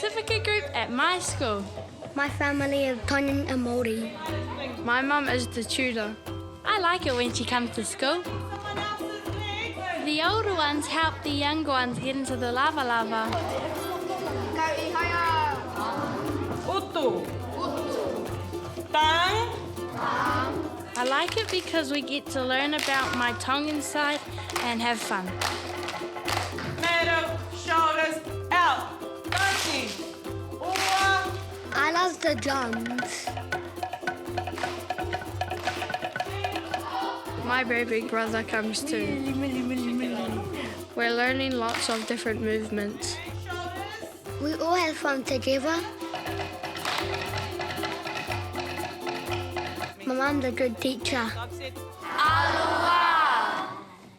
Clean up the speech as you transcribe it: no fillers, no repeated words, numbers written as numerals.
Pasifika group at my school. My family is Tongan and Māori. My mum is the tutor. I like it when she comes to school. The older ones help the younger ones get into the lava lava. Utu. Tang. I like it because we get to learn about my Tongan side and have fun. Middle, shoulders, out. Monkey. Ua. I love the drums. My very big brother comes too. We're learning lots of different movements. We all have fun together. My mum's a good teacher. Aloha!